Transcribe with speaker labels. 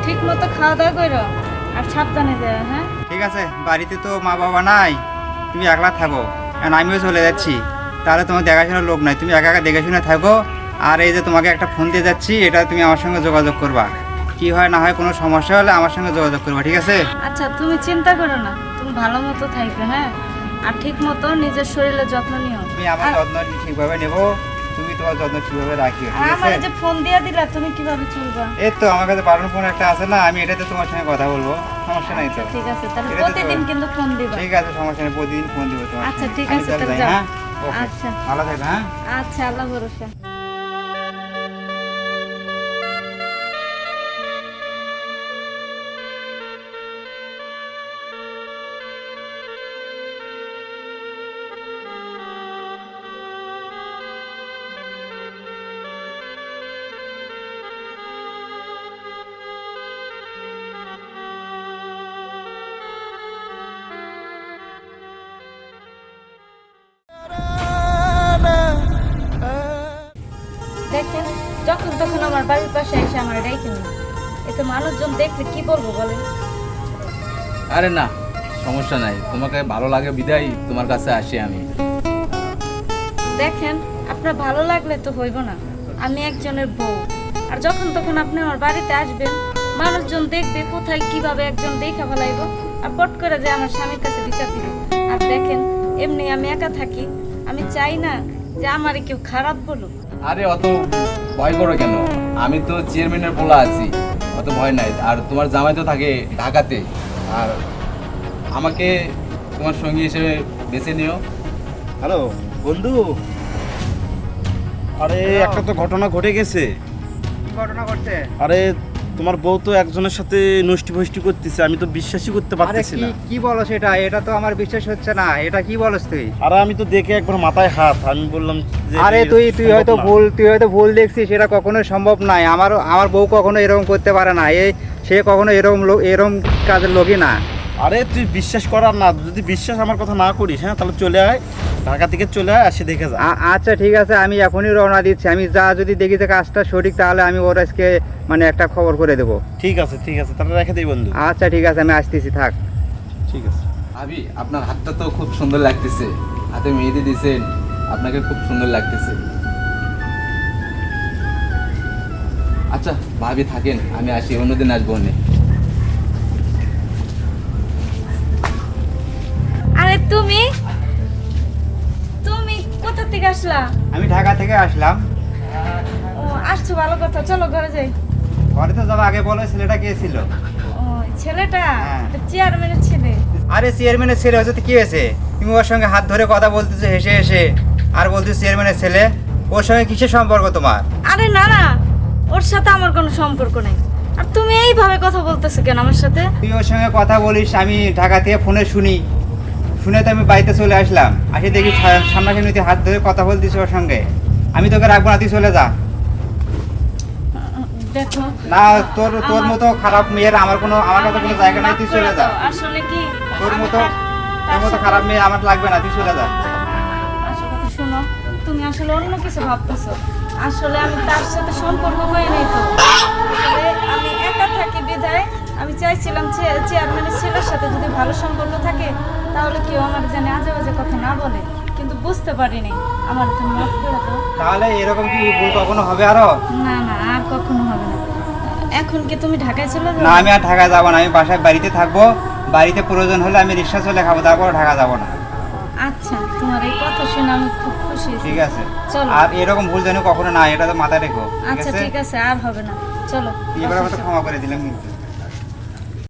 Speaker 1: ঠিক মতো খাওয়া দাওয়া করো আর সাবধানে যাও। হ্যাঁ
Speaker 2: ঠিক আছে, বাড়িতে তো মা বাবা নাই, তুমি একলা থাকো, কারণ আমিও চলে যাচ্ছি, তাহলে তোমার দেখাশোনার লোক নাই, তুমি একা একা দেখে থাকো। আর এই যে তোমাকে একটা ফোন দিয়ে যাচ্ছি, এটা তুমি আমার সঙ্গে যোগাযোগ করবা, কি হয় না হয় কোনো সমস্যা হলে আমার সঙ্গে যোগাযোগ করবা, ঠিক আছে?
Speaker 1: আচ্ছা তুমি চিন্তা করো না, তুমি ভালো মতো থাকবে। হ্যাঁ আর ঠিক মতো নিজের শরীরের যত্ন নিও।
Speaker 2: তুমি আমার যত্ন ঠিকভাবে নেবো, তুমি তোমার যত্ন ঠিকভাবে রাখিও,
Speaker 1: আর
Speaker 2: ঠিক
Speaker 1: আমার
Speaker 2: আছে?
Speaker 1: যে ফোন দিয়ে দিলা তুমি কিভাবে চলবা?
Speaker 2: এই তো আমার কাছে বাটন ফোন একটা আছে না, আমি এটাতে তোমার সঙ্গে কথা বলবো, সমস্যা নাই তো।
Speaker 1: ঠিক আছে, তাহলে
Speaker 2: এটাতে তো-
Speaker 1: প্রতিদিন কিন্তু ফোন দিবা।
Speaker 2: ঠিক আছে, সমস্যা নেই, প্রতিদিন ফোন দিব তোমার।
Speaker 1: আচ্ছা, ঠিক
Speaker 2: আমি
Speaker 1: আছে,
Speaker 2: তাহলে
Speaker 1: তাহলে
Speaker 2: যাই,
Speaker 1: যাও।
Speaker 2: হ্যাঁ? ওকে,
Speaker 1: আচ্ছা।
Speaker 2: ভালো থাকবে, হ্যাঁ?
Speaker 1: আচ্ছা, আল্লাহ ভরসা। দেখেন, যখন তখন আমার বাড়ির পাশে এসে আমার রেখে না, এতে মানুষজন দেখলে কি বলবো বলেন?
Speaker 3: আরে না, সমস্যা নাই, তোমাকে ভালো লাগে বিদায় তোমার কাছে আসি আমি।
Speaker 1: দেখেন, আপনার ভালো লাগলে তো হইব না, আমি একজনের বউ, আর যখন তখন আপনি আমার বাড়িতে আসবেন, মানুষজন দেখবে কোথায় কিভাবে একজন দেখা ফেলাইব, আর পট করে যে আমার স্বামীর কাছে বিচার দিবে। আর দেখেন, এমনি আমি একা থাকি, আমি চাই না যে আমারে কেউ খারাপ বলুক।
Speaker 3: আরে অত ভয় করো কেন, আমি তো চেয়ারম্যানের পোলা আছি, অত ভয় নাই। আর তোমার জামাই তো থাকে ঢাকাতে, আর আমাকে তোমার সঙ্গী হিসেবে বেছে নিও।
Speaker 4: হ্যালো বন্ধু, আরে একটা তো ঘটনা ঘটে গেছে।
Speaker 2: কি ঘটনা ঘটছে?
Speaker 4: আরে তোমার বউ তো একজনের সাথে নষ্টি ফষ্টি করতেছে, আমি তো বিশ্বাসই করতে
Speaker 2: আরে
Speaker 4: পারতেছি
Speaker 2: কি
Speaker 4: না।
Speaker 2: কি বলো সেটা? এটা তো আমার বিশ্বাস হচ্ছে না, এটা কি বলছ তুই?
Speaker 4: আরে আমি তো দেখে একবার মাথায় হাত, আমি বললাম যে
Speaker 2: আরে
Speaker 4: এটা
Speaker 2: তুই
Speaker 4: সম্ভব
Speaker 2: হয়তো
Speaker 4: না।
Speaker 2: ভুল দেখছিস, এটা কখনোই সম্ভব নয়। আমার বউ কখনো এরকম করতে পারে না, সে কখনো এরকম কাজের লোকই না।
Speaker 4: আরে তুই বিশ্বাস করার না, যদি বিশ্বাস আমার কথা না করিস, হ্যাঁ তাহলে চলে আয়, ঢাকা থেকে চলে আয়, আসে দেখে যা।
Speaker 2: আচ্ছা ঠিক আছে, আমি এখনই রওনা দিচ্ছি। আমি যদি দেখি যে কাজটা সঠিক, তাহলে আমি ওর আজকে মানে একটা খবর করে দেবো।
Speaker 4: ঠিক আছে তাহলে রেখে দিই বন্ধু।
Speaker 2: আচ্ছা ঠিক আছে, আমি আসতেছি, থাক।
Speaker 4: ঠিক আছে।
Speaker 3: ভাবি, আপনার হাতটা তো খুব সুন্দর লাগতেছে, হাতে মেহেদি দিয়েছেন, আপনাকে খুব সুন্দর লাগতেছে। আচ্ছা ভাবি থাকেন, আমি আসি, অন্যদিন আসবো অনেক।
Speaker 1: আরে তুমি কোথা থেকে আসলা?
Speaker 2: আমি ঢাকা থেকে আসলাম।
Speaker 1: ও আসছো, ভালো কথা, চলো ঘরে যাই।
Speaker 2: ঘরে তো যাবো, আগে বলো ছেলেটা কে ছিল?
Speaker 1: ও ছেলেটা
Speaker 2: হ্যাঁ।
Speaker 1: চেয়ারম্যানের ছেলে।
Speaker 2: আরে চেয়ারম্যানের ছেলে হচ্ছে, তো কি হয়েছে? তুমি ওর সঙ্গে হাত ধরে কথা বলতেছো হেসে হেসে, আর বলতেছো চেয়ারম্যানের ছেলে। ওর সঙ্গে কিসের সম্পর্ক তোমার?
Speaker 1: আরে না না, ওর সাথে আমার কোনো সম্পর্ক নেই। আর তুমি এইভাবে কথা বলতেছো কেন আমার সাথে?
Speaker 2: তুই ওর সঙ্গে কথা বলিস, আমি ঢাকা থেকে ফোনে শুনে তো আমি বাড়িতে চলে আসলাম, আসে দেখি সামনাসামনি তুই হাত ধরে কথা বলতিস ওর সঙ্গে। আমি তোকে রাখবো না, তুই চলে যা।
Speaker 1: দেখো
Speaker 2: না, তোর মতো খারাপ মেয়ের আমার কাছে কোনো জায়গা নাই, তুই চলে যা।
Speaker 1: আসলে কি
Speaker 2: তোর মতো খারাপ মেয়ে আমার লাগবে না, তুই চলে যা।
Speaker 1: আসলে কথা শোনো, তুমি আসলে অন্য কিছু ভাবতেছো। আসলে আমি তার সাথে সম্পর্ক হয়ে নাই তো, আসলে আমি একা থাকি বিধায় আমি চাইছিলাম চেয়ারম্যানের ছেলের সাথে যদি ভালো সম্পর্ক থাকে, তাহলে কেউ আমার জানে আজে বাজে কথা না বলে, কিন্তু বুঝতে পারিনি। আমার তুমি মাফ করে দাও।
Speaker 2: তাহলে এরকম কি ভুল কখনো হবে আরো?
Speaker 1: না না, আর কখনো হবে না। এখন কি তুমি ঢাকায় চলে
Speaker 2: না,
Speaker 1: যাবে?
Speaker 2: আমি আর ঢাকা যাবো না, আমি বাড়িতে থাকবো। বাড়িতে প্রয়োজন হলে আমি রিক্সা চলে খাবো, তারপর ঢাকা যাবো না।
Speaker 1: আচ্ছা, তোমার এই কথা শুনে আমি খুব খুশি হয়েছি।
Speaker 2: ঠিক আছে,
Speaker 1: চলো।
Speaker 2: আর এরকম ভুল যেন কখনো না, এটা তো মাথায় রেখো, ঠিক
Speaker 1: আচ্ছা
Speaker 2: আছে?
Speaker 1: ঠিক আছে, আর হবে না, চলো।
Speaker 2: এবার আমাকে ক্ষমা করে দিলাম কিন্তু।